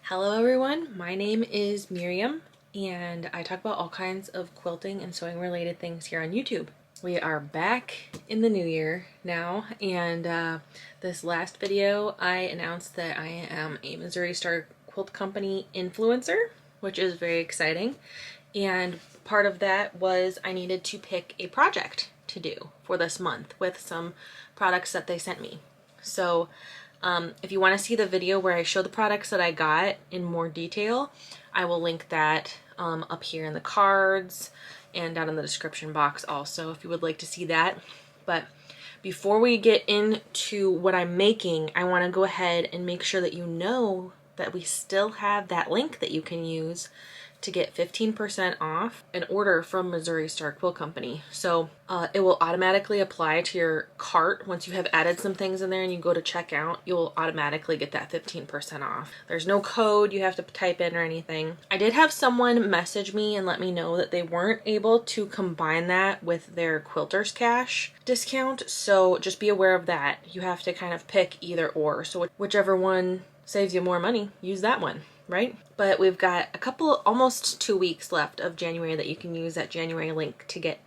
Hello everyone, my name is Miriam and I talk about all kinds of quilting and sewing related things here on YouTube. We are back in the new year now, and this last video I announced that I am a Missouri Star Quilt Company influencer, which is very exciting. And part of that was I needed to pick a project to do for this month with some products that they sent me. So if you want to see the video where I show the products that I got in more detail, I will link that up here in the cards and down in the description box also if you would like to see that. But before we get into what I'm making, I want to go ahead and make sure that you know that we still have that link that you can use to get 15% off an order from Missouri Star Quilt Company. So it will automatically apply to your cart. Once you have added some things in there and you go to checkout, you'll automatically get that 15% off. There's no code you have to type in or anything. I did have someone message me and let me know that they weren't able to combine that with their Quilters Cash discount, so just be aware of that. You have to kind of pick either or, so whichever one saves you more money, use that one, right? But we've got a couple, almost 2 weeks left of January that you can use that January link to get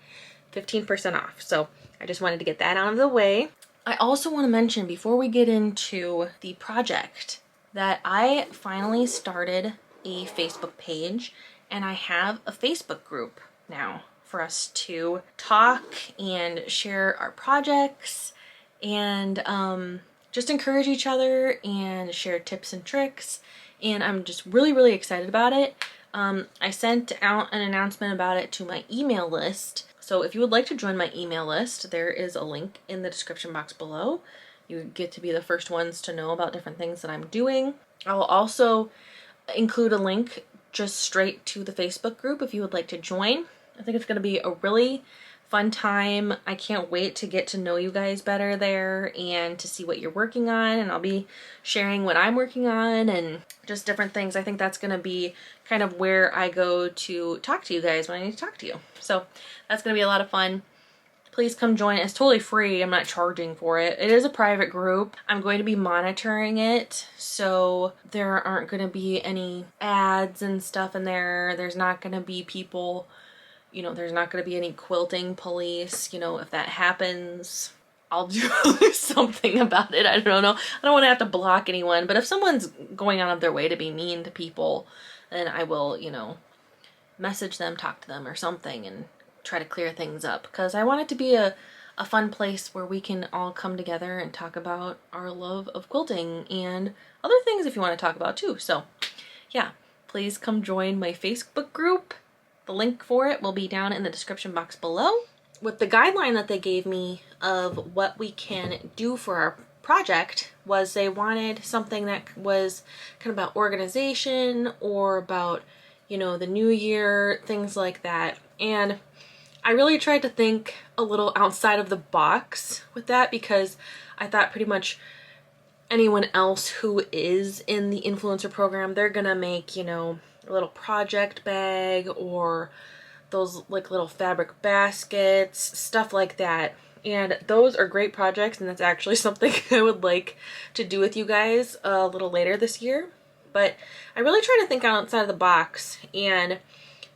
15% off. So I just wanted to get that out of the way. I also want to mention before we get into the project that I finally started a Facebook page, and I have a Facebook group now for us to talk and share our projects and just encourage each other and share tips and tricks. And I'm just really excited about it. I sent out an announcement about it to my email list. So if you would like to join my email list, there is a link in the description box below. You get to be the first ones to know about different things that I'm doing. I will also include a link just straight to the Facebook group if you would like to join. I think it's going to be a really fun time. I can't wait to get to know you guys better there and to see what you're working on, and I'll be sharing what I'm working on and just different things. I think that's going to be kind of where I go to talk to you guys when I need to talk to you. So that's going to be a lot of fun. Please come join. It's totally free. I'm not charging for it. It is a private group. I'm going to be monitoring it, so there aren't going to be any ads and stuff in there. There's not going to be people, you know, there's not going to be any quilting police. You know, if that happens, I'll do something about it. I don't know. I don't want to have to block anyone, but if someone's going out of their way to be mean to people, then I will, you know, message them, talk to them or something and try to clear things up, because I want it to be a fun place where we can all come together and talk about our love of quilting and other things if you want to talk about too. So yeah, please come join my Facebook group. The link for it will be down in the description box below. With the guideline that they gave me of what we can do for our project was they wanted something that was kind of about organization or about, you know, the new year, things like that. And I really tried to think a little outside of the box with that, because I thought pretty much anyone else who is in the influencer program, they're gonna make, you know, a little project bag or those like little fabric baskets, stuff like that. And those are great projects, and that's actually something I would like to do with you guys a little later this year. But I really try to think outside of the box, and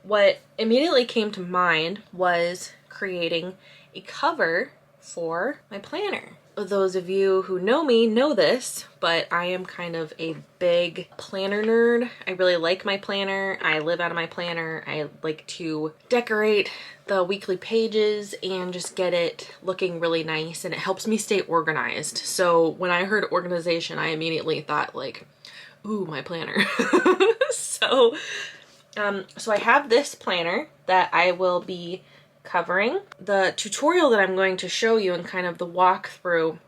what immediately came to mind was creating a cover for my planner. Those of you who know me know this, but I am kind of a big planner nerd. I really like my planner. I live out of my planner. I like to decorate the weekly pages and just get it looking really nice, and it helps me stay organized. So when I heard organization, I immediately thought like, ooh, my planner. So I have this planner that I will be covering. The tutorial that I'm going to show you and kind of the walkthrough,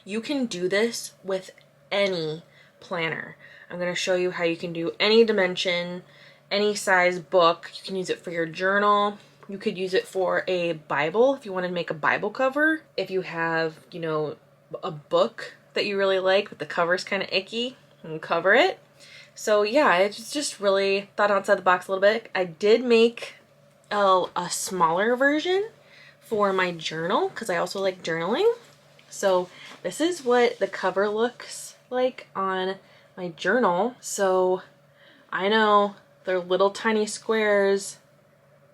you can do this with any planner. I'm going to show you how you can do any dimension, any size book. You can use it for your journal. You could use it for a Bible if you want to make a Bible cover. If you have, you know, a book that you really like but the cover's kind of icky, you can cover it. So yeah, I just really thought outside the box a little bit. I did make a smaller version for my journal because I also like journaling. So this is what the cover looks like on my journal. So I know they're little tiny squares,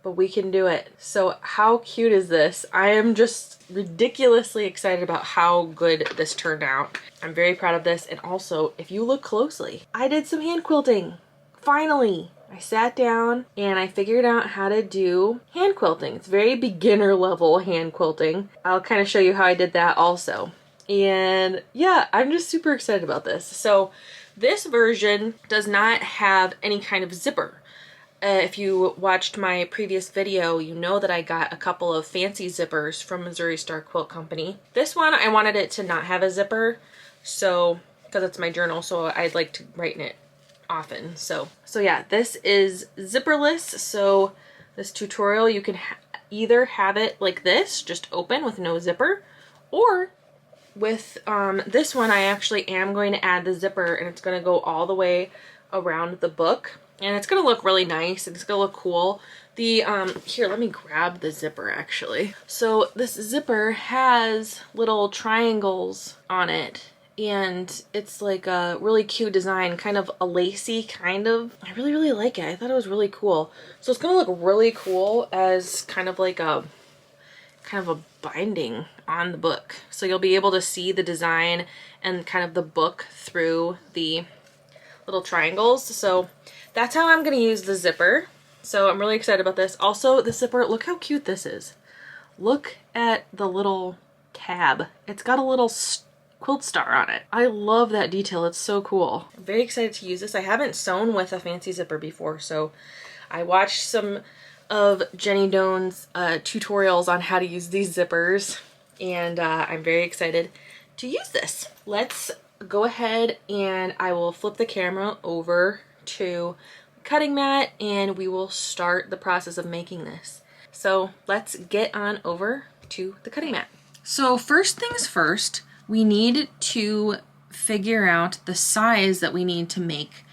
but we can do it. So how cute is this? I am just ridiculously excited about how good this turned out. I'm very proud of this. And also, if you look closely, I did some hand quilting. Finally, I sat down and I figured out how to do hand quilting. It's very beginner level hand quilting. I'll kind of show you how I did that also. And yeah, I'm just super excited about this. So this version does not have any kind of zipper. If you watched my previous video, you know that I got a couple of fancy zippers from Missouri Star Quilt Company. This one, I wanted it to not have a zipper, so, because it's my journal, so I'd like to write in it often. So yeah, this is zipperless. So this tutorial, you can either have it like this, just open with no zipper, or with this one, I actually am going to add the zipper, and it's going to go all the way around the book. And it's gonna look really nice and it's gonna look cool. The, here, let me grab the zipper actually. So this zipper has little triangles on it, and it's like a really cute design, kind of a lacy kind of. I really, really like it. I thought it was really cool. So it's gonna look really cool as kind of a binding on the book. So you'll be able to see the design and kind of the book through the little triangles. So that's how I'm going to use the zipper. So I'm really excited about this. Also, the zipper, look how cute this is. Look at the little tab. It's got a little quilt star on it. I love that detail. It's so cool. I'm very excited to use this. I haven't sewn with a fancy zipper before, so I watched some of Jenny Doan's tutorials on how to use these zippers, and I'm very excited to use this. Let's go ahead and I will flip the camera over to cutting mat and we will start the process of making this. So let's get on over to the cutting mat. So first things first, we need to figure out the size that we need to make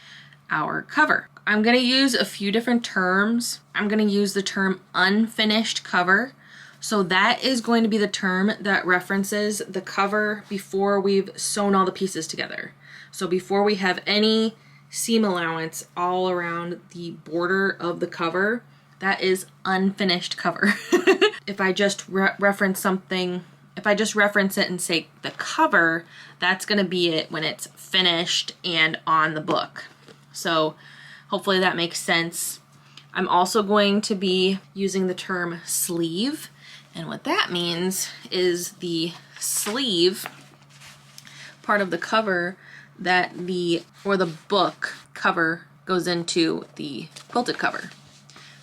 our cover. I'm going to use a few different terms. I'm going to use the term unfinished cover. So that is going to be the term that references the cover before we've sewn all the pieces together. So before we have any seam allowance all around the border of the cover, that is unfinished cover. If I just reference something, if I just reference it and say the cover, that's going to be it when it's finished and on the book. So hopefully that makes sense. I'm also going to be using the term sleeve, and what that means is the sleeve part of the cover that the book cover goes into the quilted cover.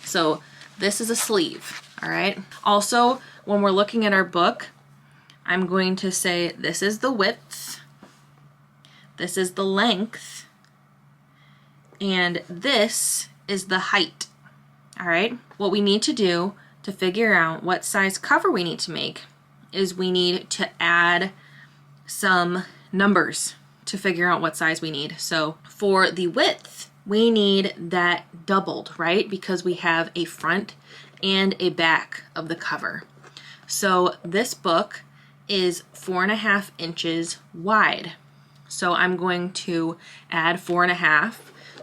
So this is a sleeve, all right? Also, when we're looking at our book, I'm going to say this is the width, this is the length, and this is the height, all right? What we need to do to figure out what size cover we need to make is we need to add some numbers to figure out what size we need. So for the width, we need that doubled, right? Because we have a front and a back of the cover. So this book is 4.5 inches wide. So I'm going to add 4.5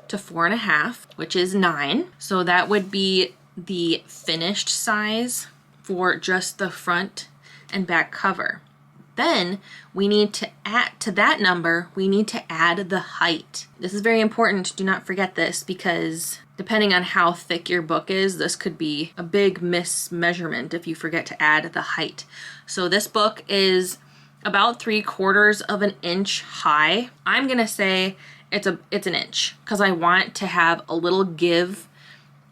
to 4.5, which is 9. So that would be the finished size for just the front and back cover. Then we need to add to that number, we need to add the height. This is very important. Do not forget this, because depending on how thick your book is, this could be a big mismeasurement if you forget to add the height. So this book is about 3/4 of an inch high. I'm gonna say it's an inch because I want to have a little give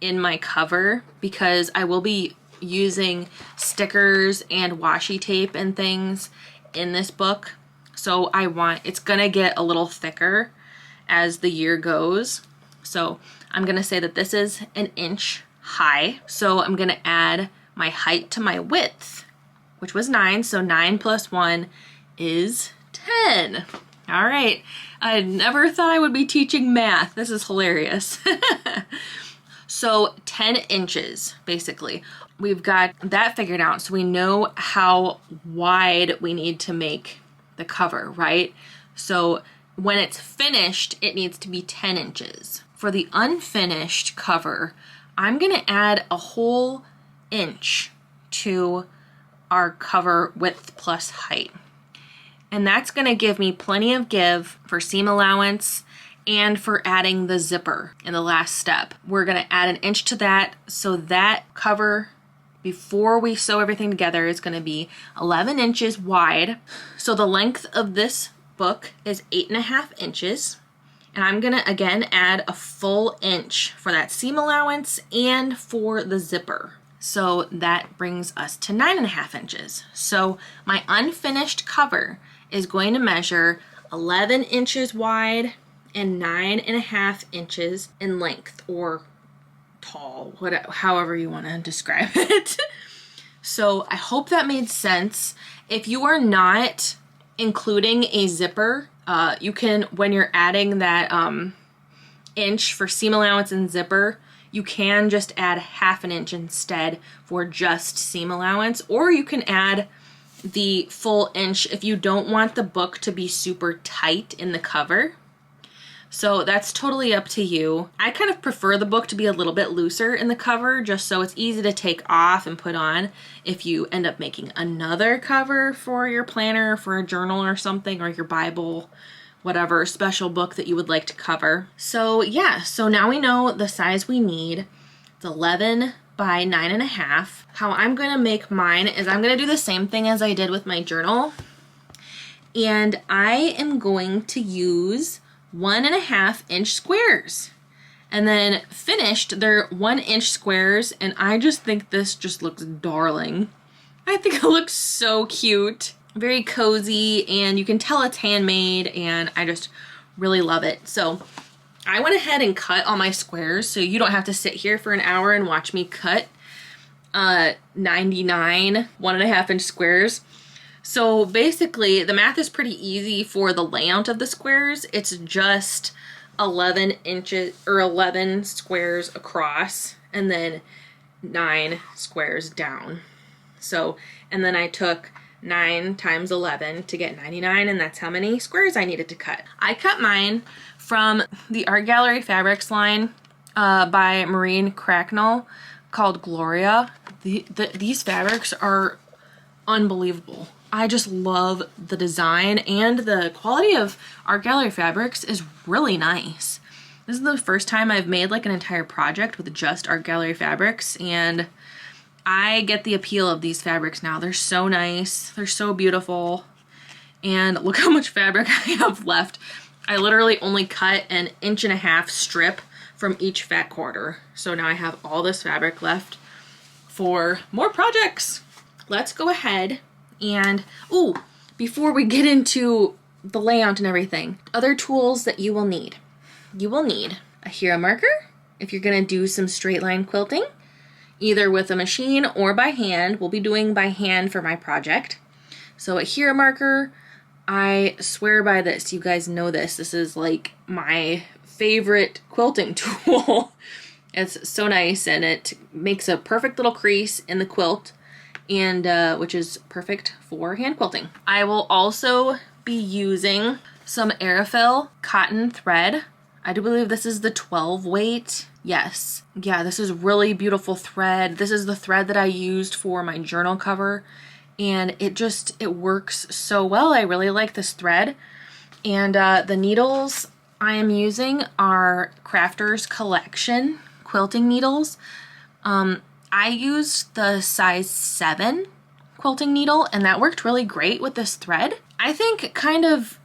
in my cover, because I will be using stickers and washi tape and things in this book. So it's gonna get a little thicker as the year goes. So I'm gonna say that this is an inch high. So I'm gonna add my height to my width, which was 9. So 9 plus 1 is 10. All right. I never thought I would be teaching math. This is hilarious. So 10 inches, basically. We've got that figured out, so we know how wide we need to make the cover, right? So when it's finished, it needs to be 10 inches. For the unfinished cover, I'm gonna add a whole inch to our cover width plus height. And that's gonna give me plenty of give for seam allowance and for adding the zipper in the last step. We're gonna add an inch to that, so that cover, before we sew everything together, is gonna be 11 inches wide. So the length of this book is 8.5 inches. And I'm gonna, again, add a full inch for that seam allowance and for the zipper. So that brings us to 9.5 inches. So my unfinished cover is going to measure 11 inches wide and 9.5 inches in length, or tall, whatever, however you want to describe it. So I hope that made sense. If you are not including a zipper, you can, when you're adding that inch for seam allowance and zipper, you can just add 1/2 inch instead for just seam allowance, or you can add the full inch if you don't want the book to be super tight in the cover. So that's totally up to you. I kind of prefer the book to be a little bit looser in the cover, just so it's easy to take off and put on if you end up making another cover for your planner, for a journal or something, or your Bible, whatever special book that you would like to cover. So yeah, so now we know the size we need. It's 11 by 9.5. How I'm gonna make mine is I'm gonna do the same thing as I did with my journal. And I am going to use 1.5 inch squares. And then finished, they're 1 inch squares, and I just think this just looks darling. I think it looks so cute. Very cozy, and you can tell it's handmade, and I just really love it. So I went ahead and cut all my squares, so you don't have to sit here for an hour and watch me cut 99 1.5 inch squares. So basically, the math is pretty easy for the layout of the squares. It's just 11 inches or 11 squares across, and then 9 squares down. So, and then I took 9 times 11 to get 99, and that's how many squares I needed to cut. I cut mine from the Art Gallery Fabrics line by Maureen Cracknell, called Gloria. These fabrics are unbelievable. I just love the design, and the quality of Art Gallery Fabrics is really nice. This is the first time I've made like an entire project with just Art Gallery Fabrics, and I get the appeal of these fabrics now. They're so nice, they're so beautiful, and look how much fabric I have left. I literally only cut 1.5 inch strip from each fat quarter. So now I have all this fabric left for more projects. Let's go ahead and, ooh, before we get into the layout and everything, other tools that you will need. You will need a hero marker if you're gonna do some straight line quilting, either with a machine or by hand. We'll be doing by hand for my project. So a hero marker, I swear by this. You guys know this. This is like my favorite quilting tool. It's so nice, and it makes a perfect little crease in the quilt, and which is perfect for hand quilting. I will also be using some Aerofill cotton thread. I do believe this is the 12 weight. Yes. Yeah, this is really beautiful thread. This is the thread that I used for my journal cover, and it works so well. I really like this thread. And the needles I am using are Crafters Collection quilting needles. I used the size 7 quilting needle, and that worked really great with this thread. I think kind of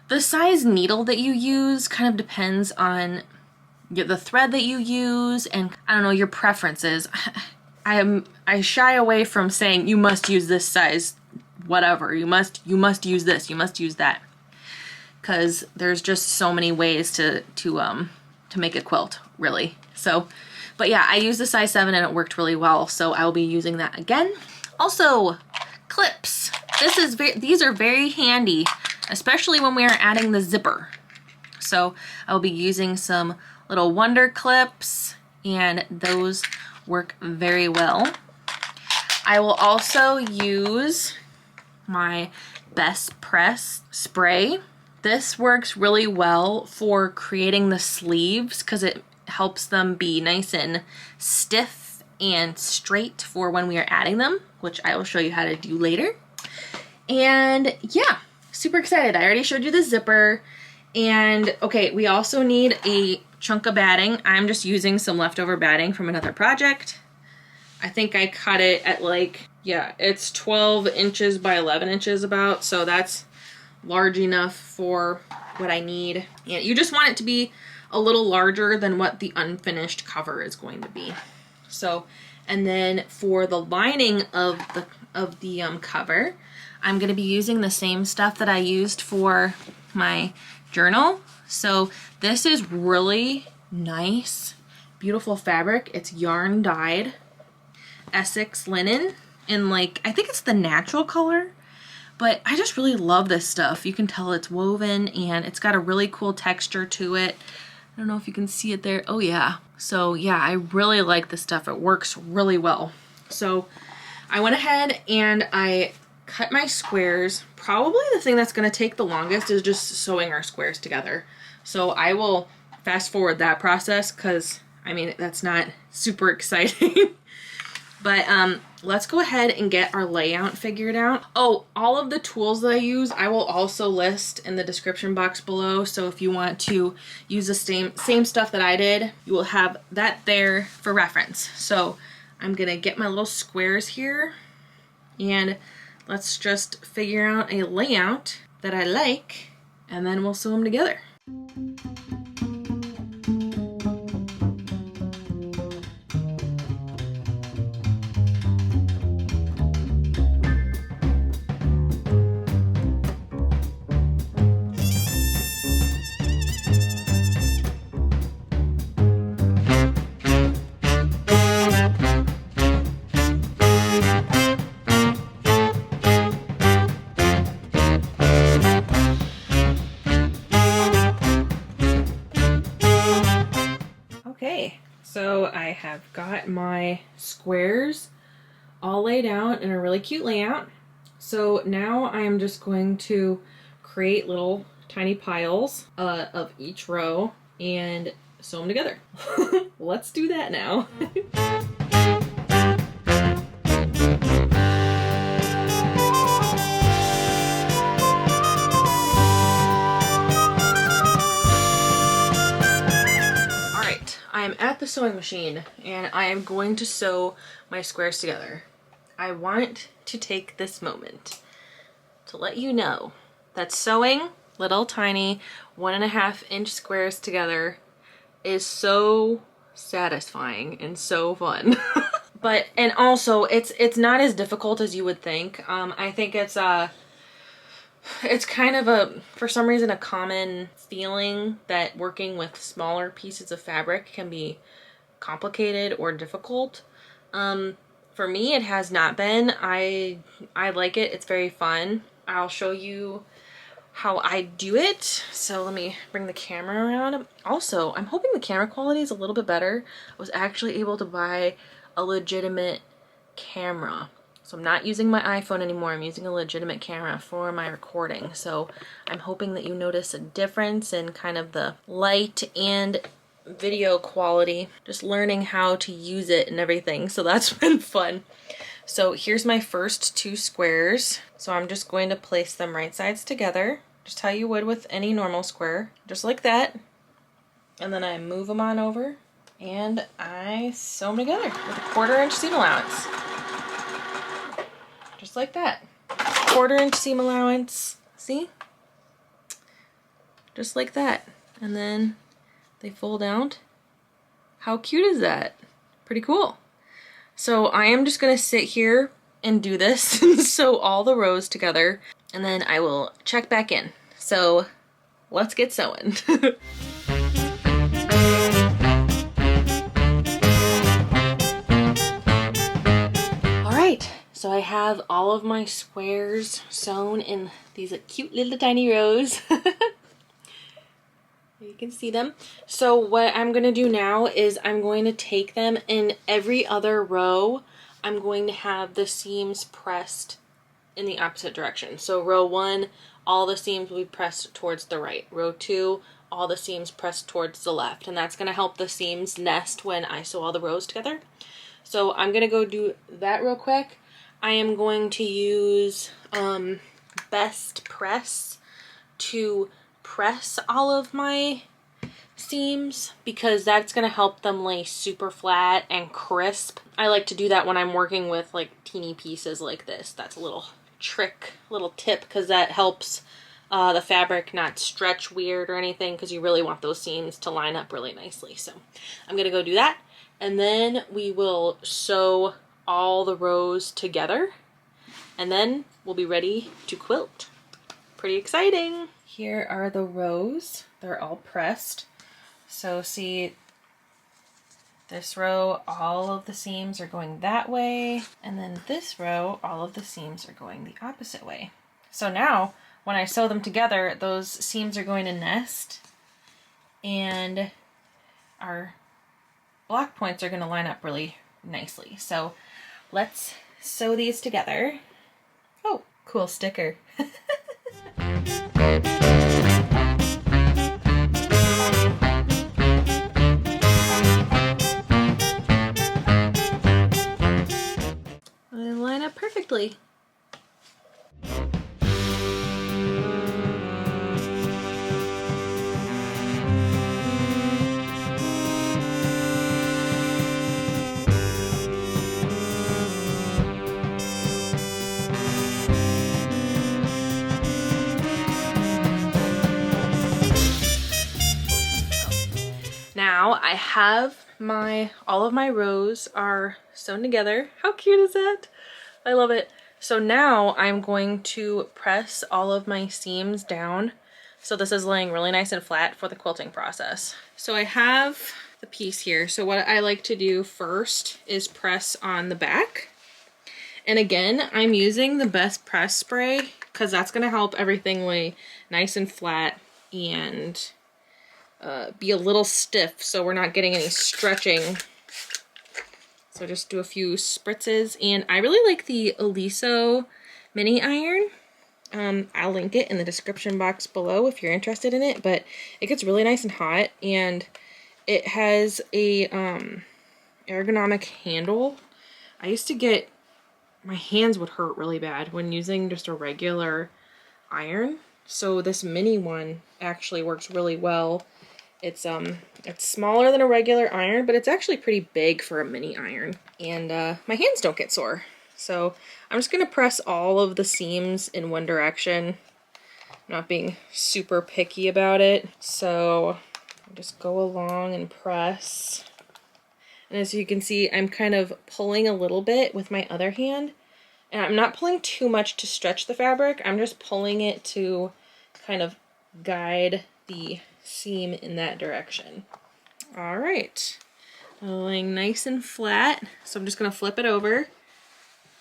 the size needle that you use kind of depends on the thread that you use, and I don't know, your preferences. I shy away from saying you must use this size, whatever. You must use this, you must use that, because there's just so many ways to make a quilt, really. So, but yeah, I used the size 7 and it worked really well, so I will be using that again. Also, clips. These are very handy, especially when we are adding the zipper. So I will be using some little Wonder clips, and those work very well. I will also use my Best Press spray. this works really well for creating the sleeves because it helps them be nice and stiff and straight for when we are adding them, which I will show you how to do later. And yeah, super excited. I already showed you the zipper. And okay, we also need a chunk of batting. I'm just using some leftover batting from another project. I think I cut it at like, yeah, it's 12 inches by 11 inches about, so that's large enough for what I need. And you just want it to be a little larger than what the unfinished cover is going to be. So, and then for the lining of the cover, I'm going to be using the same stuff that I used for my journal. So this is really nice, beautiful fabric. It's yarn dyed Essex linen in like, I think it's the natural color, but I just really love this stuff. You can tell it's woven and it's got a really cool texture to it. I don't know if you can see it there. Oh yeah. So yeah, I really like this stuff. It works really well. So I went ahead and I cut my squares. Probably the thing that's going to take the longest is just sewing our squares together. So I will fast forward that process because I mean, that's not super exciting. But let's go ahead and get our layout figured out. Oh, all of the tools that I use, I will also list in the description box below. So if you want to use the same stuff that I did, you will have that there for reference. So I'm gonna get my little squares here and let's just figure out a layout that I like and then we'll sew them together. Okay, so I have got my squares all laid out in a really cute layout. So now I am just going to create little tiny piles of each row and sew them together. Let's do that now. I am at the sewing machine and I am going to sew my squares together. I want to take this moment to let you know that sewing little tiny 1.5 inch squares together is so satisfying and so fun. And also it's not as difficult as you would think. I think it's kind of for some reason, a common feeling that working with smaller pieces of fabric can be complicated or difficult. For me, it has not been. I like it. It's very fun. I'll show you how I do it. So let me bring the camera around. Also, I'm hoping the camera quality is a little bit better. I was actually able to buy a legitimate camera. So I'm not using my iPhone anymore. I'm using a legitimate camera for my recording. So I'm hoping that you notice a difference in kind of the light and video quality. Just learning how to use it and everything. So that's been fun. So here's my first 2 squares. So I'm just going to place them right sides together, just how you would with any normal square, just like that. And then I move them on over and I sew them together with a 1/4 inch seam allowance. Just like that. 1/4 inch seam allowance. See? Just like that. And then they fold out. How cute is that? Pretty cool. So I am just gonna sit here and do this and sew all the rows together and then I will check back in. So let's get sewing. Alright, so I have all of my squares sewn in these cute little tiny rows. You can see them. So what I'm going to do now is I'm going to take them in every other row. I'm going to have the seams pressed in the opposite direction. So row 1, all the seams will be pressed towards the right. Row 2, all the seams pressed towards the left, and that's going to help the seams nest when I sew all the rows together. So I'm going to go do that real quick. I am going to use Best Press to press all of my seams because that's going to help them lay super flat and crisp. I like to do that when I'm working with like teeny pieces like this. That's a little trick, little tip, because that helps the fabric not stretch weird or anything, because you really want those seams to line up really nicely. So I'm going to go do that, and then we will sew all the rows together, and then we'll be ready to quilt. Pretty exciting. Here are the rows. They're all pressed. So see, this row, all of the seams are going that way, and then this row, all of the seams are going the opposite way. So now, when I sew them together, those seams are going to nest, and our block points are going to line up really nicely. So let's sew these together. Oh, cool sticker. They line up perfectly. Now I have all of my rows are sewn together. How cute is that? I love it. So now I'm going to press all of my seams down. So this is laying really nice and flat for the quilting process. So I have the piece here. So what I like to do first is press on the back. And again, I'm using the Best Press spray because that's going to help everything lay nice and flat and be a little stiff, so we're not getting any stretching. So just do a few spritzes, and I really like the Eliso mini iron. I'll link it in the description box below if you're interested in it, but it gets really nice and hot, and it has a ergonomic handle. I used to get, my hands would hurt really bad when using just a regular iron, so this mini one actually works really well. It's smaller than a regular iron, but it's actually pretty big for a mini iron, and my hands don't get sore. So I'm just gonna press all of the seams in one direction. I'm not being super picky about it, so I'll just go along and press. And as you can see, I'm kind of pulling a little bit with my other hand, and I'm not pulling too much to stretch the fabric. I'm just pulling it to kind of guide the seam in that direction. All right, laying nice and flat. So I'm just gonna flip it over.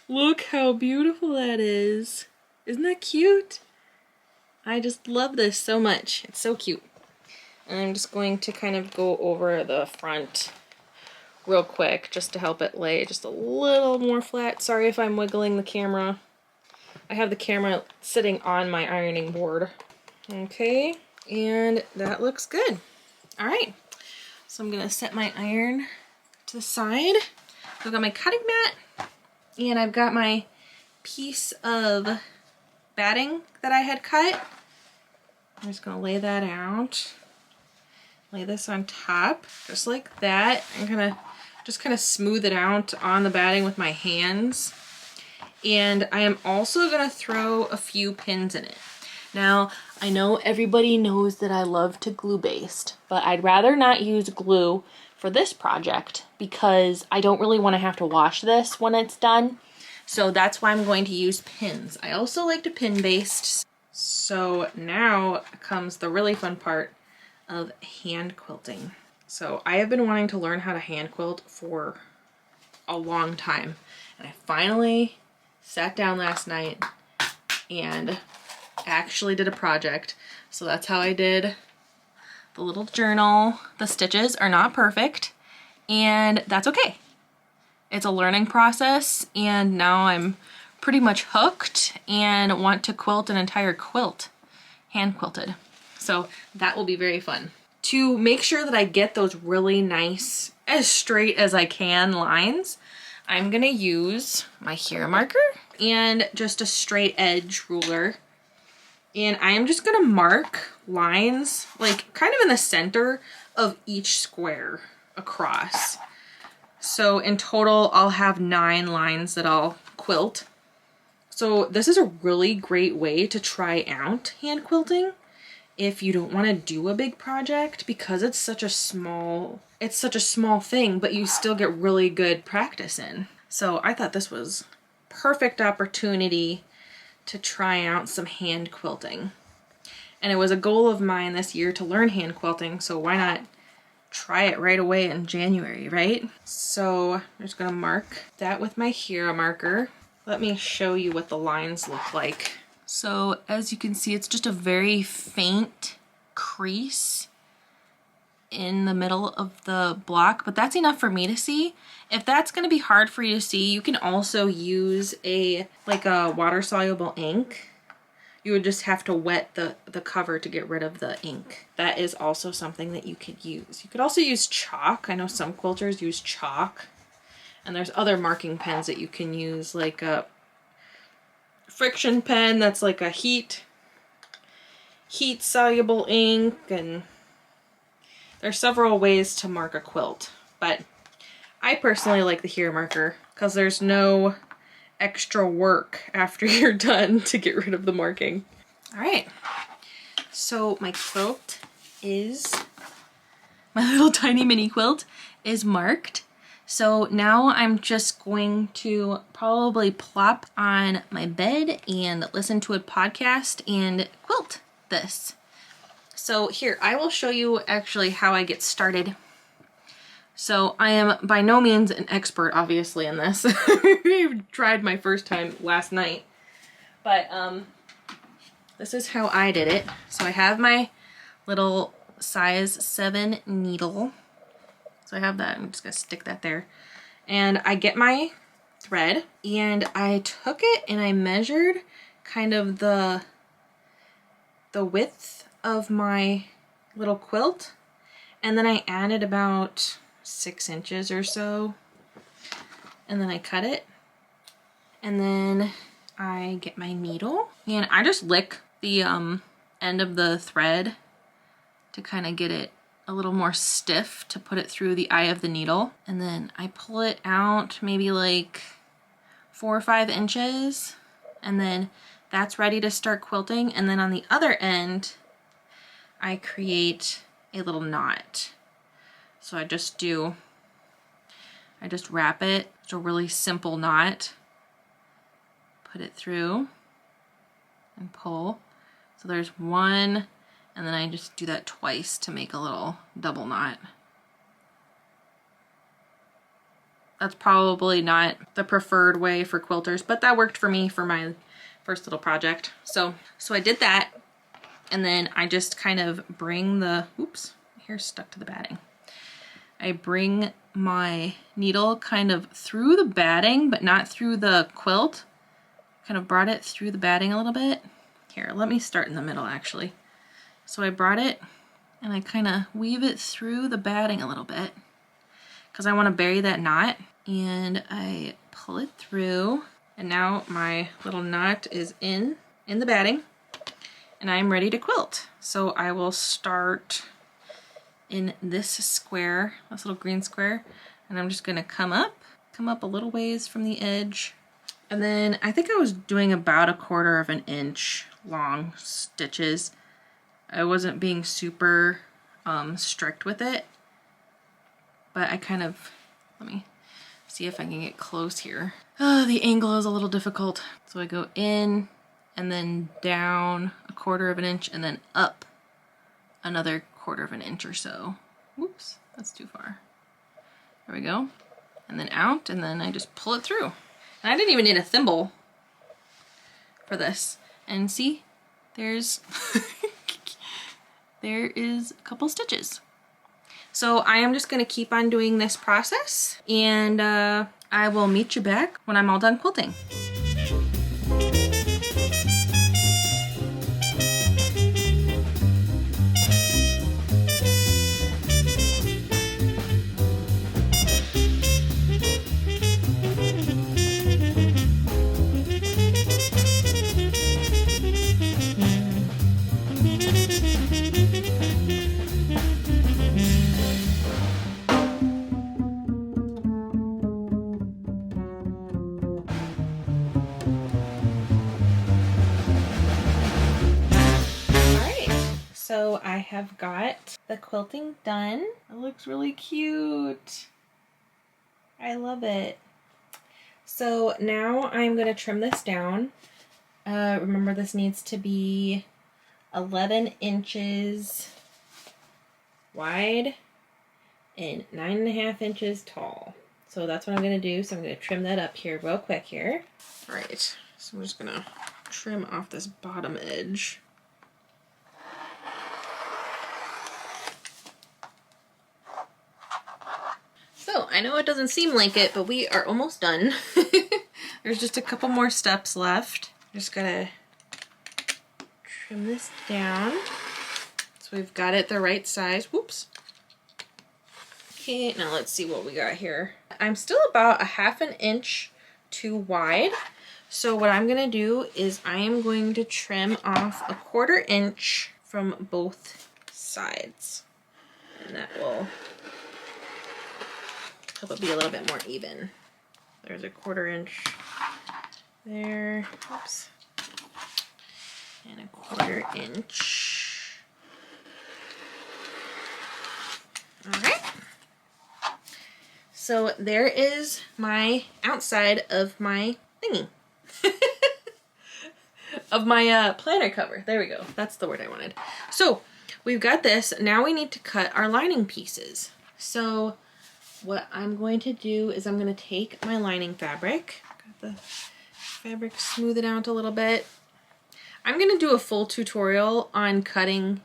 Look how beautiful that is. Isn't that cute? I just love this so much. It's so cute. And I'm just going to kind of go over the front real quick just to help it lay just a little more flat. Sorry if I'm wiggling the camera. I have the camera sitting on my ironing board. Okay, and that looks good. All right, so I'm gonna set my iron to the side. I've got my cutting mat, and I've got my piece of batting that I had cut. I'm just gonna lay that out. Lay this on top, just like that. I'm gonna just kind of smooth it out on the batting with my hands. And I am also gonna throw a few pins in it. Now, I know everybody knows that I love to glue baste, but I'd rather not use glue for this project because I don't really want to have to wash this when it's done. So that's why I'm going to use pins. I also like to pin baste. So now comes the really fun part of hand quilting. So I have been wanting to learn how to hand quilt for a long time, and I finally sat down last night and actually did a project. So that's how I did the little journal. The stitches are not perfect, and that's okay. It's a learning process, and now I'm pretty much hooked and want to quilt an entire quilt hand quilted. So that will be very fun. To make sure that I get those really nice, as straight as I can lines, I'm gonna use my hero marker and just a straight edge ruler. And I am just gonna mark lines like kind of in the center of each square across. So in total, I'll have 9 lines that I'll quilt. So this is a really great way to try out hand quilting if you don't want to do a big project, because it's such a small thing, but you still get really good practice in. So I thought this was perfect opportunity to try out some hand quilting. And it was a goal of mine this year to learn hand quilting, so why not try it right away in January, right? So I'm just gonna mark that with my hero marker. Let me show you what the lines look like. So as you can see, it's just a very faint crease in the middle of the block, but that's enough for me to see. If that's gonna be hard for you to see, you can also use a water-soluble ink. You would just have to wet the cover to get rid of the ink. That is also something that you could use. You could also use chalk. I know some quilters use chalk. And there's other marking pens that you can use, like a friction pen that's like a heat soluble ink, and there's several ways to mark a quilt. But I personally like the hero marker because there's no extra work after you're done to get rid of the marking. All right, so my quilt is, my little tiny mini quilt is marked. So now I'm just going to probably plop on my bed and listen to a podcast and quilt this. So here, I will show you actually how I get started. So I am by no means an expert, obviously, in this. I tried my first time last night, but this is how I did it. So I have my little size 7 needle. So I have that, I'm just gonna stick that there. And I get my thread, and I took it and I measured kind of the width of my little quilt, and then I added about 6 inches or so, and then I cut it, and then I get my needle and I just lick the end of the thread to kind of get it a little more stiff to put it through the eye of the needle, and then I pull it out maybe like 4 or 5 inches, and then that's ready to start quilting. And then on the other end I create a little knot. So I just wrap it. It's a really simple knot. Put it through and pull. So there's one, and then I just do that twice to make a little double knot. That's probably not the preferred way for quilters, but that worked for me for my first little project. So I did that, and then I just kind of bring the, oops, my hair's stuck to the batting. I bring my needle kind of through the batting, but not through the quilt. Kind of brought it through the batting a little bit. Here, let me start in the middle actually. So I brought it and I kind of weave it through the batting a little bit because I want to bury that knot, and I pull it through, and now my little knot is in the batting and I'm ready to quilt. So I will start in this square, this little green square, and I'm just gonna come up a little ways from the edge, and then I think I was doing about 1/4 of an inch long stitches. I wasn't being super strict with it, but I kind of, let me see if I can get close here. Oh, the angle is a little difficult. So I go in and then down 1/4 of an inch and then up another 1/4 of an inch or so. Whoops, that's too far. There we go. And then out, and then I just pull it through. And I didn't even need a thimble for this. And see, there's there is a couple stitches. So I am just gonna keep on doing this process, and I will meet you back when I'm all done quilting. So I have got the quilting done. It looks really cute. I love it. So now I'm going to trim this down. Remember, this needs to be 11 inches wide and 9.5 inches tall. So that's what I'm going to do. So I'm going to trim that up here real quick here. All right, so I'm just going to trim off this bottom edge. So I know it doesn't seem like it, but we are almost done. There's just a couple more steps left. Just gotta trim this down so we've got it the right size. Whoops. Okay, now let's see what we got here. I'm still about 1/2 inch too wide. So what I'm gonna do is I am going to trim off 1/4 inch from both sides. And that will help it be a little bit more even. There's 1/4 inch there. Oops. And 1/4 inch. All right. So there is my outside of my thingy. Of my planner cover. There we go. That's the word I wanted. So we've got this. Now we need to cut our lining pieces. So what I'm going to do is I'm going to take my lining fabric. Got the fabric, smooth it out a little bit. I'm going to do a full tutorial on cutting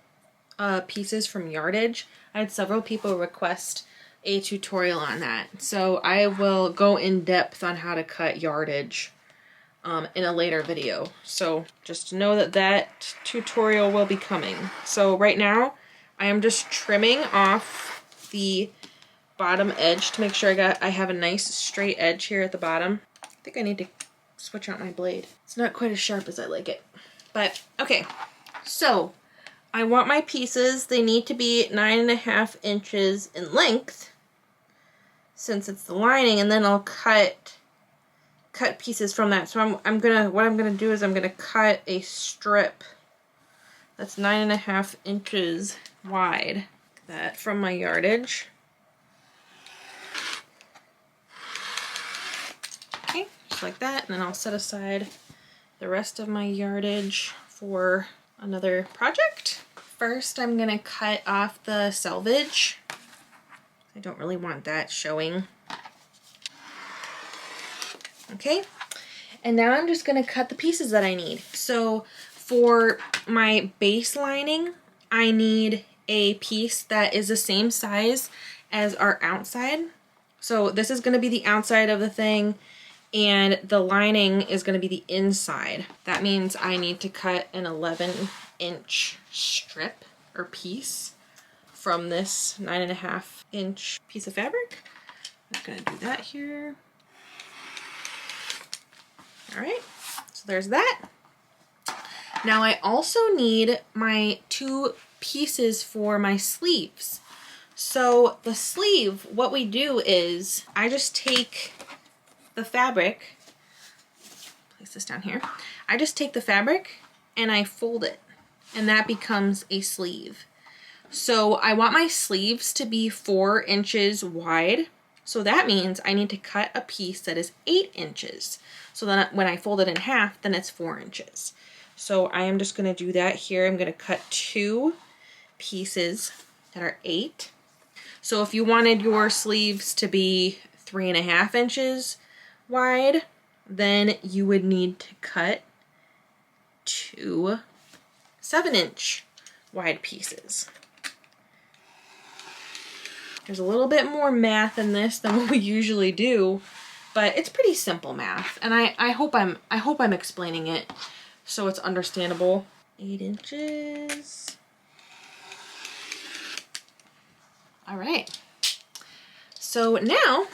pieces from yardage. I had several people request a tutorial on that. So I will go in depth on how to cut yardage in a later video. So just know that that tutorial will be coming. So right now I am just trimming off the bottom edge to make sure I have a nice straight edge here at the bottom. I think I need to switch out my blade. It's not quite as sharp as I like it. But okay, so I want my pieces, they need to be 9.5 inches in length since it's the lining, and then I'll cut pieces from that. So what I'm gonna do is I'm gonna cut a strip that's 9.5 inches wide, like that, from my yardage. Okay, just like that, and then I'll set aside the rest of my yardage for another project. First, I'm gonna cut off the selvage. I don't really want that showing. Okay, and now I'm just gonna cut the pieces that I need. So for my base lining, I need a piece that is the same size as our outside. So this is gonna be the outside of the thing, and the lining is going to be the inside. That means I need to cut an 11-inch strip or piece from this 9.5 inch piece of fabric. I'm just going to do that here. All right, so there's that. Now I also need my 2 pieces for my sleeves. So the sleeve, what we do is I just take the fabric, place this down here, I just take the fabric and I fold it, and that becomes a sleeve. So I want my sleeves to be 4 inches wide, so that means I need to cut a piece that is 8 inches. So then when I fold it in half, then it's 4 inches. So I am just going to do that here. I'm going to cut 2 pieces that are 8. So if you wanted your sleeves to be 3.5 inches wide, then you would need to cut 2 7-inch wide pieces. There's a little bit more math in this than what we usually do, but it's pretty simple math, and I hope I'm explaining it so it's understandable. 8 inches. All right. So now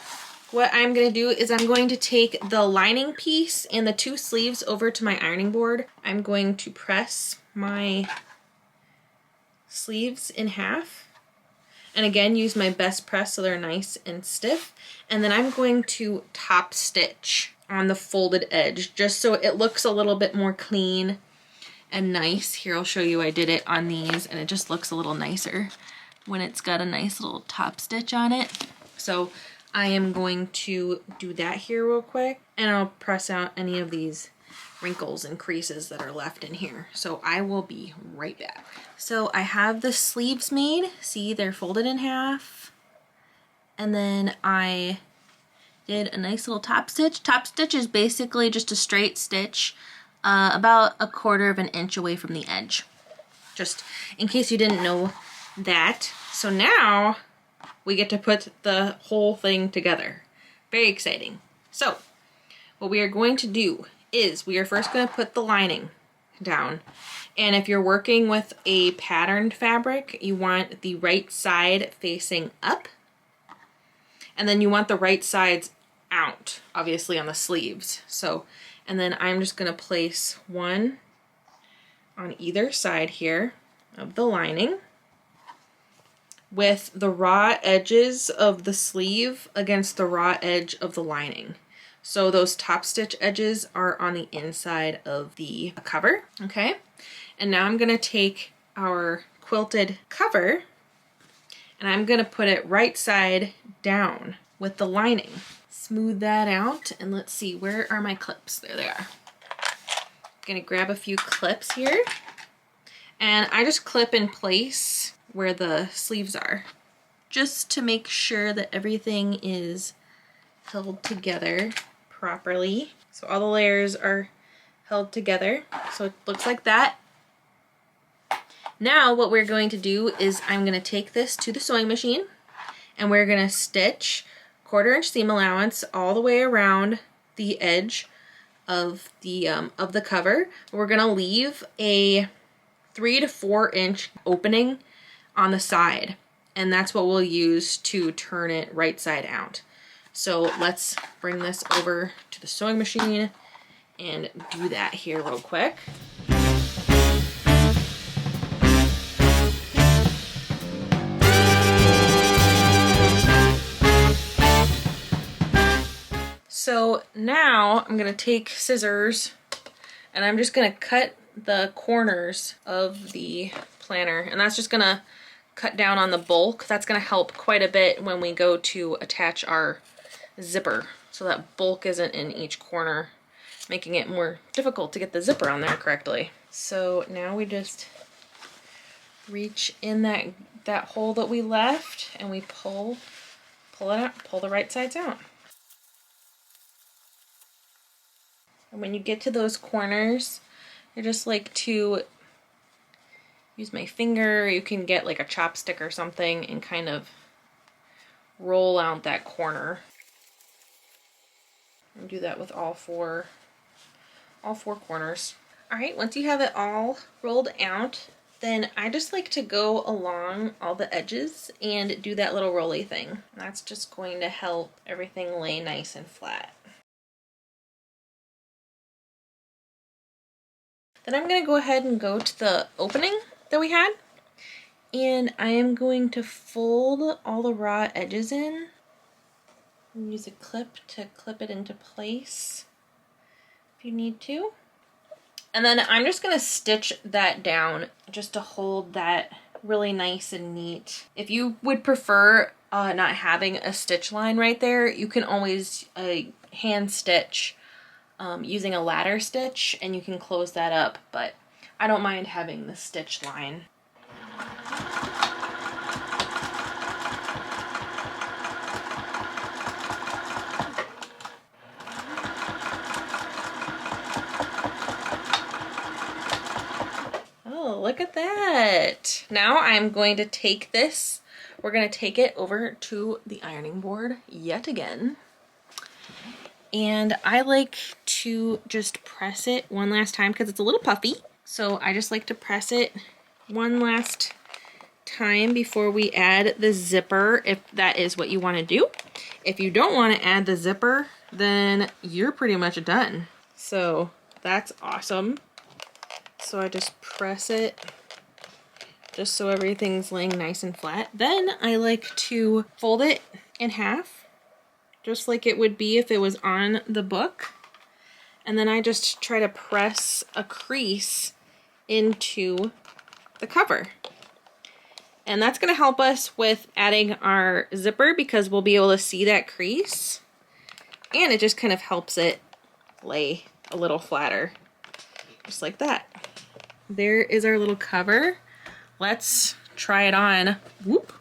what I'm going to do is I'm going to take the lining piece and the 2 sleeves over to my ironing board. I'm going to press my sleeves in half, and again use my best press so they're nice and stiff, and then I'm going to top stitch on the folded edge just so it looks a little bit more clean and nice. Here, I'll show you. I did it on these and it just looks a little nicer when it's got a nice little top stitch on it. So I am going to do that here real quick, and I'll press out any of these wrinkles and creases that are left in here. So I will be right back. So I have the sleeves made. See, they're folded in half. And then I did a nice little top stitch. Top stitch is basically just a straight stitch about 1/4 of an inch away from the edge. Just in case you didn't know that. So now we get to put the whole thing together. Very exciting. So what we are going to do is we are first going to put the lining down. And if you're working with a patterned fabric, you want the right side facing up. And then you want the right sides out, obviously on the sleeves. So, and then I'm just going to place one on either side here of the lining, with the raw edges of the sleeve against the raw edge of the lining. So those top stitch edges are on the inside of the cover, okay? And now I'm gonna take our quilted cover and I'm gonna put it right side down with the lining. Smooth that out, and let's see, where are my clips? There they are. I'm gonna grab a few clips here, and I just clip in place where the sleeves are, just to make sure that everything is held together properly. So all the layers are held together. So it looks like that. Now what we're going to do is I'm going to take this to the sewing machine, and we're going to stitch 1/4 inch seam allowance all the way around the edge of the cover. We're going to leave a 3 to 4 inch opening on the side, and that's what we'll use to turn it right side out. So let's bring this over to the sewing machine and do that here real quick. So now I'm gonna take scissors and I'm just gonna cut the corners of the planner, and that's just gonna cut down on the bulk. That's gonna help quite a bit when we go to attach our zipper, so that bulk isn't in each corner, making it more difficult to get the zipper on there correctly. So now we just reach in that hole that we left and we pull it out, pull the right sides out. And when you get to those corners, I just like to use my finger. You can get like a chopstick or something and kind of roll out that corner. And do that with all four corners. All right, once you have it all rolled out, then I just like to go along all the edges and do that little rolly thing. That's just going to help everything lay nice and flat. Then I'm going to go ahead and go to the opening that we had, and I am going to fold all the raw edges in and use a clip to clip it into place if you need to. And then I'm just going to stitch that down just to hold that really nice and neat. If you would prefer not having a stitch line right there, you can always hand stitch using a ladder stitch, and you can close that up, but I don't mind having the stitch line. Oh, look at that. Now I'm going to take this, we're going to take it over to the ironing board yet again. And I like to just press it one last time because it's a little puffy. So I just like to press it one last time before we add the zipper, if that is what you want to do. If you don't want to add the zipper, then you're pretty much done. So that's awesome. So I just press it just so everything's laying nice and flat. Then I like to fold it in half, just like it would be if it was on the book. And then I just try to press a crease into the cover. And that's going to help us with adding our zipper because we'll be able to see that crease. And it just kind of helps it lay a little flatter, just like that. There is our little cover. Let's try it on. Whoop.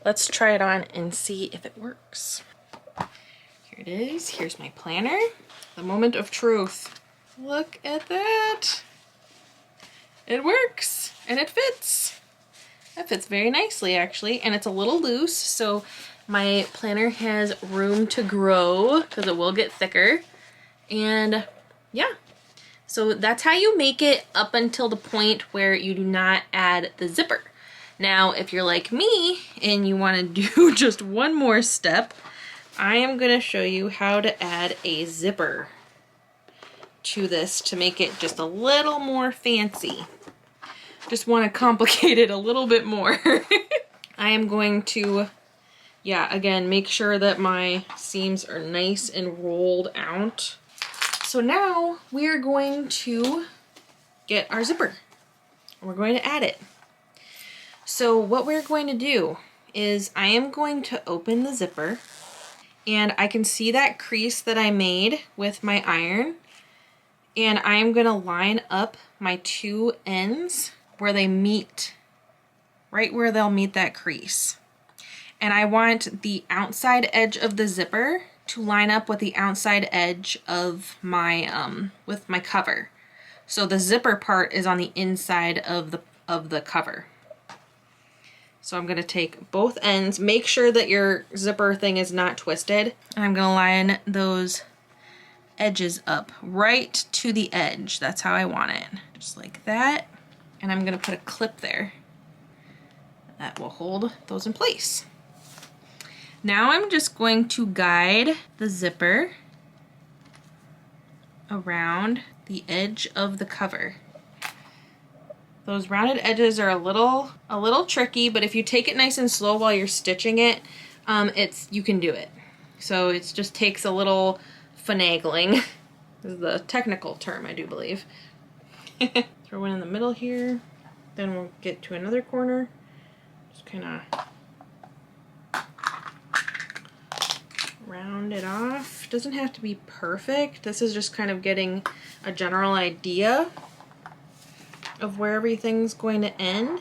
Let's try it on and see if it works. Here it is. Here's my planner. The moment of truth. Look at that. It works and it fits. That fits very nicely actually, and it's a little loose, so my planner has room to grow because it will get thicker. And yeah, so that's how you make it up until the point where you do not add the zipper. Now, if you're like me and you want to do just one more step, I am going to show you how to add a zipper to this to make it just a little more fancy. Just want to complicate it a little bit more. I am going to, yeah, again, make sure that my seams are nice and rolled out. So now we are going to get our zipper. We're going to add it. So what we're going to do is I am going to open the zipper, and I can see that crease that I made with my iron, and I am going to line up my two ends where they meet, right where they'll meet that crease. And I want the outside edge of the zipper to line up with the outside edge of my with my cover. So the zipper part is on the inside of the cover. So I'm going to take both ends, make sure that your zipper thing is not twisted, and I'm going to line those edges up right to the edge. That's how I want it, just like that. And I'm going to put a clip there that will hold those in place. Now I'm just going to guide the zipper around the edge of the cover. Those rounded edges are a little tricky, but if you take it nice and slow while you're stitching it, you can do it. So it just takes a little finagling. This is the technical term, I do believe. Throw one in the middle here, then we'll get to another corner. Just kind of round it off. Doesn't have to be perfect. This is just kind of getting a general idea of where everything's going to end.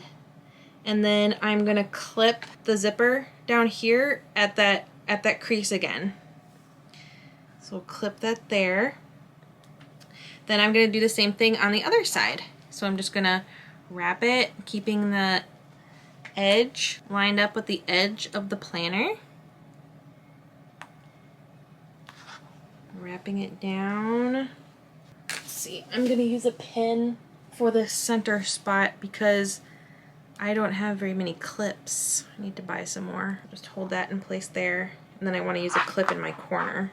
And then I'm going to clip the zipper down here at that crease again. So we'll clip that there. Then I'm going to do the same thing on the other side. So I'm just going to wrap it, keeping the edge lined up with the edge of the planner. Wrapping it down. Let's see, I'm going to use a pin for the center spot because I don't have very many clips. I need to buy some more. Just hold that in place there. And then I want to use a clip in my corner.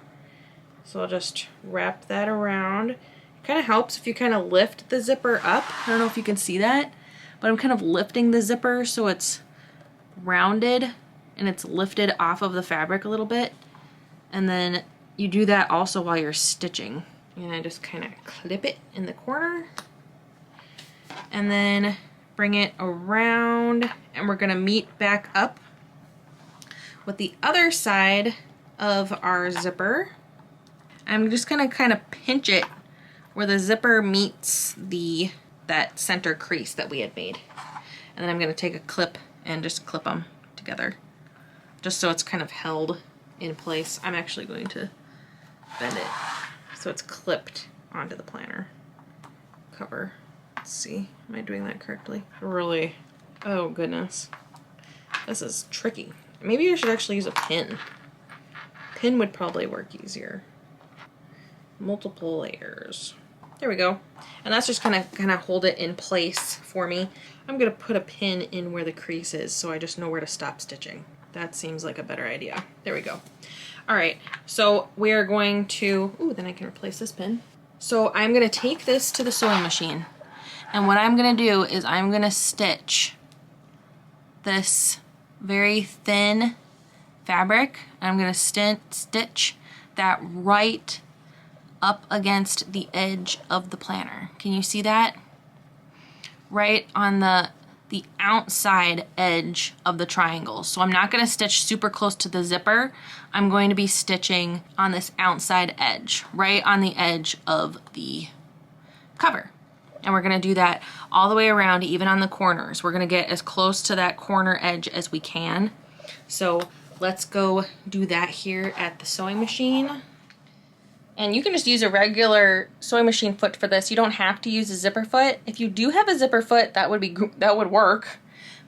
So I'll just wrap that around. Kind of helps if you kind of lift the zipper up. I don't know if you can see that, but I'm kind of lifting the zipper so it's rounded and it's lifted off of the fabric a little bit. And then you do that also while you're stitching. And I just kind of clip it in the corner and then bring it around, and we're gonna meet back up with the other side of our zipper. I'm just gonna kind of pinch it where the zipper meets that center crease that we had made. And then I'm gonna take a clip and just clip them together, just so it's kind of held in place. I'm actually going to bend it so it's clipped onto the planner cover. Let's see, am I doing that correctly? Really? Oh goodness. This is tricky. Maybe I should actually use a pin. Pin would probably work easier. Multiple layers. There we go. And that's just kind of hold it in place for me. I'm gonna put a pin in where the crease is so I just know where to stop stitching. That seems like a better idea. There we go. All right, so we're going to, ooh, then I can replace this pin. So I'm gonna take this to the sewing machine. And what I'm gonna do is I'm gonna stitch this very thin fabric. I'm gonna stitch that right up against the edge of the planner. Can you see that? right on the outside edge of the triangle. So I'm not gonna stitch super close to the zipper. I'm going to be stitching on this outside edge, right on the edge of the cover. And we're gonna do that all the way around, even on the corners. We're gonna get as close to that corner edge as we can. So let's go do that here at the sewing machine. And you can just use a regular sewing machine foot for this. You don't have to use a zipper foot. If you do have a zipper foot, that would work.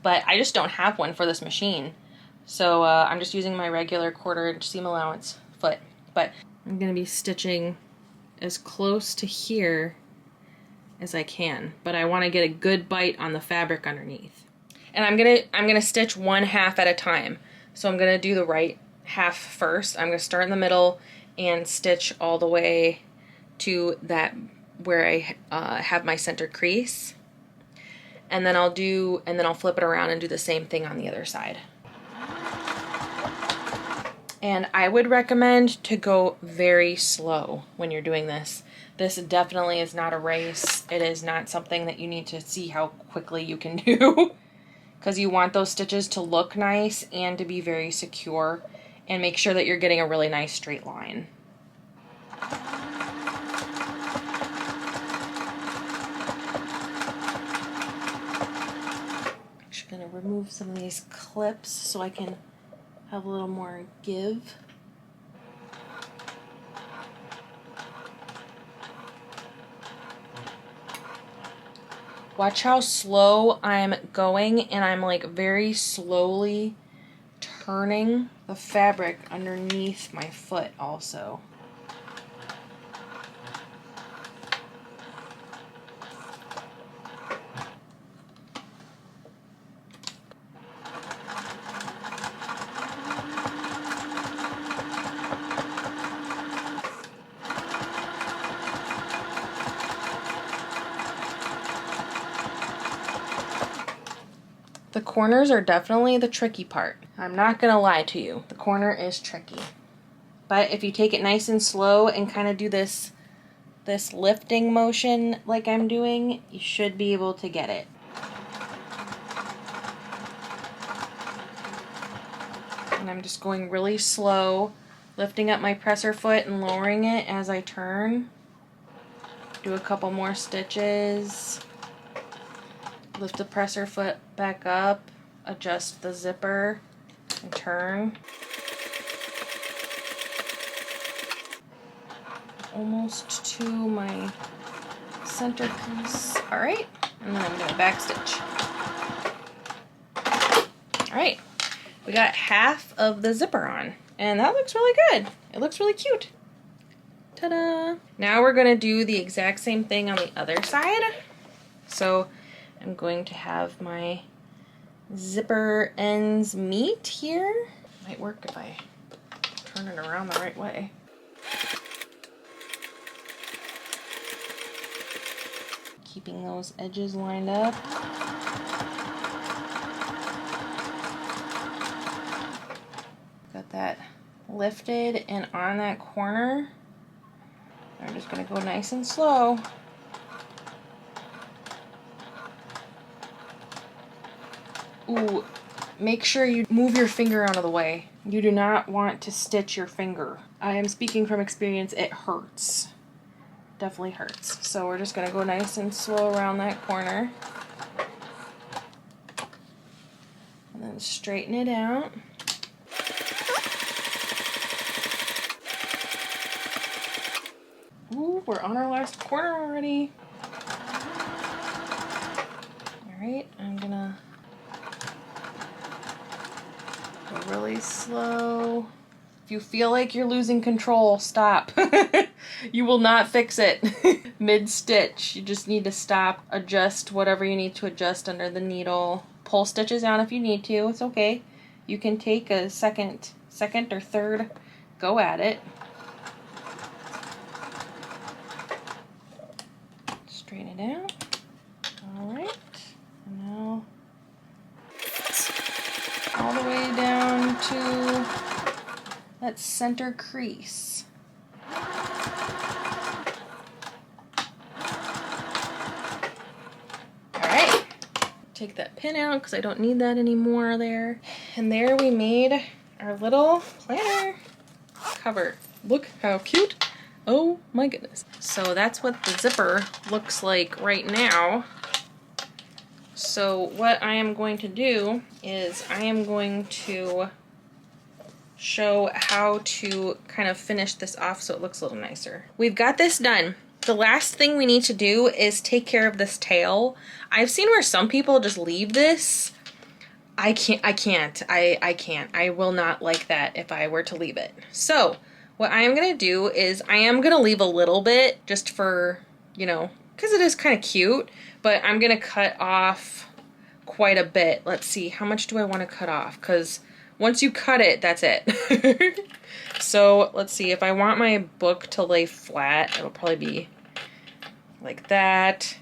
But I just don't have one for this machine. So I'm just using my regular 1/4 inch seam allowance foot. But I'm gonna be stitching as close to here as I can. But I wanna get a good bite on the fabric underneath. And I'm gonna stitch 1/2 at a time. So I'm gonna do the right half first. I'm gonna start in the middle and stitch all the way to that where I have my center crease. And then I'll flip it around and do the same thing on the other side. And I would recommend to go very slow when you're doing this. This definitely is not a race. It is not something that you need to see how quickly you can do, because you want those stitches to look nice and to be very secure, and make sure that you're getting a really nice straight line. I'm just gonna remove some of these clips so I can have a little more give. Watch how slow I'm going, and I'm like very slowly turning the fabric underneath my foot also. The corners are definitely the tricky part. I'm not gonna lie to you, the corner is tricky. But if you take it nice and slow and kind of do this lifting motion like I'm doing, you should be able to get it. And I'm just going really slow, lifting up my presser foot and lowering it as I turn. Do a couple more stitches. Lift the presser foot back up, adjust the zipper, and turn. Almost to my center piece. All right, and then I'm gonna back stitch. All right, we got half of the zipper on, and that looks really good. It looks really cute. Ta-da! Now we're gonna do the exact same thing on the other side. So I'm going to have my zipper ends meet here. Might work if I turn it around the right way. Keeping those edges lined up. Got that lifted and on that corner. I'm just gonna go nice and slow. Ooh, make sure you move your finger out of the way. You do not want to stitch your finger. I am speaking from experience, it hurts. Definitely hurts. So we're just gonna go nice and slow around that corner. And then straighten it out. Ooh, we're on our last corner already. All right, I'm gonna go really slow. If you feel like you're losing control, stop. You will not fix it mid-stitch. You just need to stop, adjust whatever you need to adjust under the needle. Pull stitches down if you need to, it's okay. You can take a second or third go at it. Straighten it out. All right, and now all the way down to that center crease. All right, take that pin out because I don't need that anymore there. And there we made our little planner cover. Look how cute. Oh my goodness. So that's what the zipper looks like right now. So what I am going to do is I am going to show how to kind of finish this off so it looks a little nicer. We've got this done. The last thing we need to do is take care of this tail. I've seen where some people just leave this. I can't. I will not like that if I were to leave it. So what I am gonna do is I am gonna leave a little bit just for, you know, because it is kind of cute, but I'm gonna cut off quite a bit. Let's see, how much do I want to cut off? Because once you cut it, that's it. So let's see, if I want my book to lay flat, it'll probably be like that.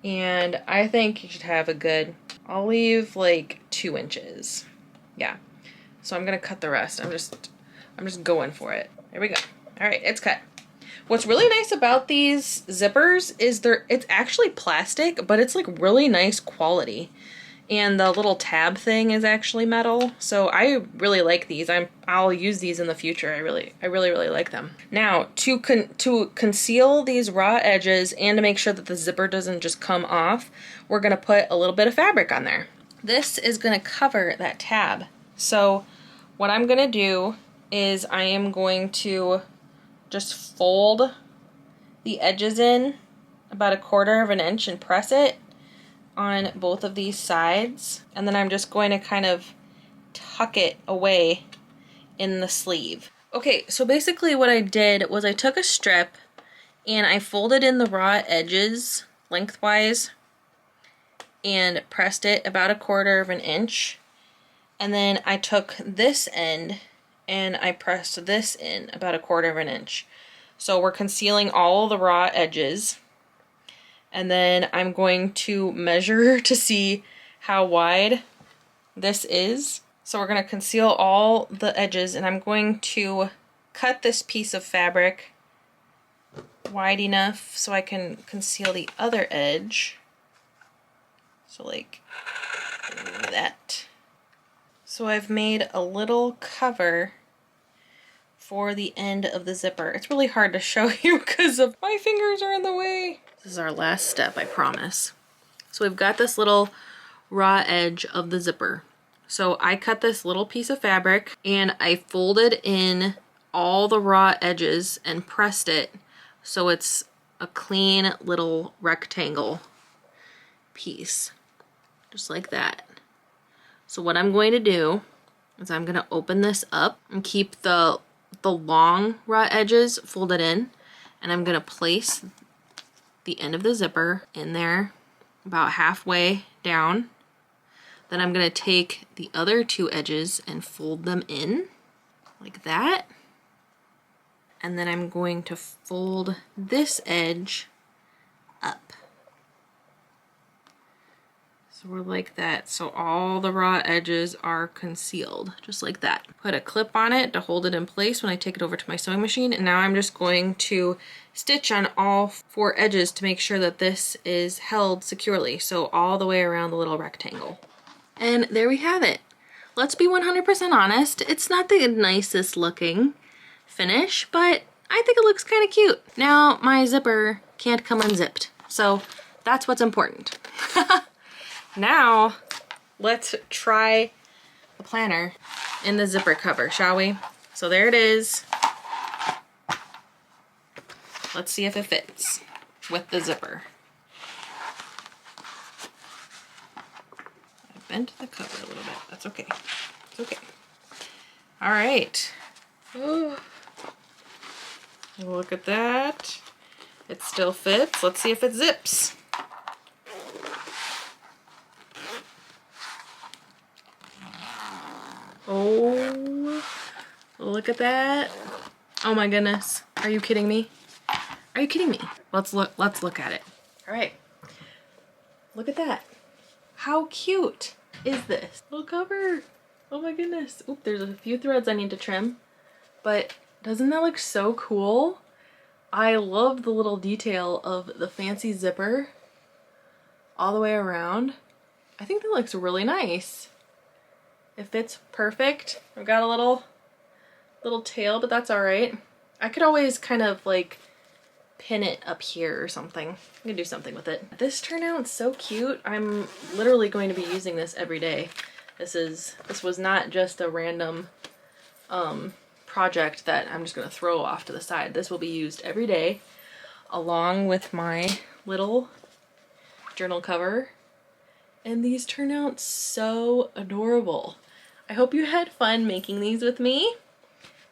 And I think you should have a good, I'll leave like 2 inches. Yeah. So I'm gonna cut the rest. I'm just going for it. There we go. All right, it's cut. What's really nice about these zippers is it's actually plastic, but it's like really nice quality. And the little tab thing is actually metal. So I really like these. I'll use these in the future. I really like them. Now, to conceal these raw edges and to make sure that the zipper doesn't just come off, we're gonna put a little bit of fabric on there. This is gonna cover that tab. So what I'm gonna do is I am going to just fold the edges in about 1/4 of an inch and press it on both of these sides, and then I'm just going to kind of tuck it away in the sleeve. Okay, so basically what I did was I took a strip and I folded in the raw edges lengthwise and pressed it about 1/4 of an inch, and then I took this end and I pressed this in about 1/4 of an inch. So we're concealing all the raw edges. And then I'm going to measure to see how wide this is. So we're going to conceal all the edges, and I'm going to cut this piece of fabric wide enough so I can conceal the other edge. So like that. So I've made a little cover for the end of the zipper. It's really hard to show you because of my fingers are in the way. This is our last step, I promise. So we've got this little raw edge of the zipper. So I cut this little piece of fabric and I folded in all the raw edges and pressed it so it's a clean little rectangle piece, just like that. So what I'm going to do is I'm going to open this up and keep the long raw edges folded in, and I'm going to place the end of the zipper in there about halfway down. Then I'm going to take the other 2 edges and fold them in like that. And then I'm going to fold this edge up. So we're like that. So all the raw edges are concealed, just like that. Put a clip on it to hold it in place when I take it over to my sewing machine. And now I'm just going to stitch on all 4 edges to make sure that this is held securely. So all the way around the little rectangle. And there we have it. Let's be 100% honest. It's not the nicest looking finish, but I think it looks kind of cute. Now my zipper can't come unzipped. So that's what's important. Now, let's try the planner in the zipper cover, shall we? So there it is. Let's see if it fits with the zipper. I bent the cover a little bit. That's okay. It's okay. All right. Oh. Look at that. It still fits. Let's see if it zips. Oh, look at that. Oh my goodness. Are you kidding me? Are you kidding me? Let's look at it. All right. Look at that. How cute is this? Little cover. Oh my goodness. Oop, there's a few threads I need to trim, but doesn't that look so cool? I love the little detail of the fancy zipper all the way around. I think that looks really nice. It fits perfect. I've got a little tail, but that's all right. I could always kind of like pin it up here or something. I'm gonna do something with it. This turned out so cute. I'm literally going to be using this every day. This was not just a random project that I'm just gonna throw off to the side. This will be used every day along with my little journal cover. And these turn out so adorable. I hope you had fun making these with me.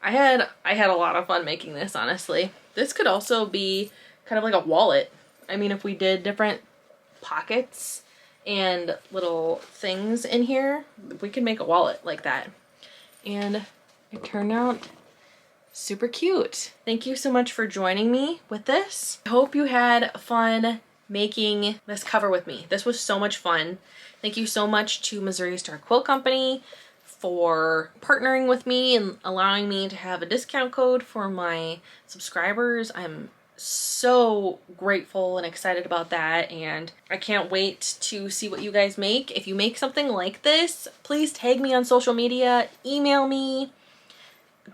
I had a lot of fun making this, honestly. This could also be kind of like a wallet. I mean, if we did different pockets and little things in here, we could make a wallet like that. And it turned out super cute. Thank you so much for joining me with this. I hope you had fun making this cover with me. This was so much fun. Thank you so much to Missouri Star Quilt Company for partnering with me and allowing me to have a discount code for my subscribers. I'm so grateful and excited about that, and I can't wait to see what you guys make. If you make something like this, please tag me on social media, email me,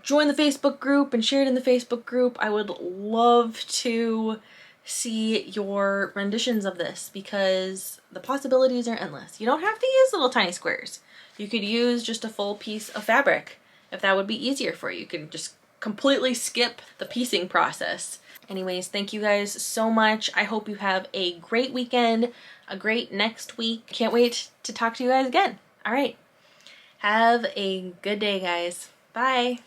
join the Facebook group and share it in the Facebook group. I would love to see your renditions of this because the possibilities are endless. You don't have to use little tiny squares. You could use just a full piece of fabric if that would be easier for you. You can just completely skip the piecing process. Anyways, thank you guys so much. I hope you have a great weekend, a great next week. Can't wait to talk to you guys again. All right. Have a good day, guys. Bye.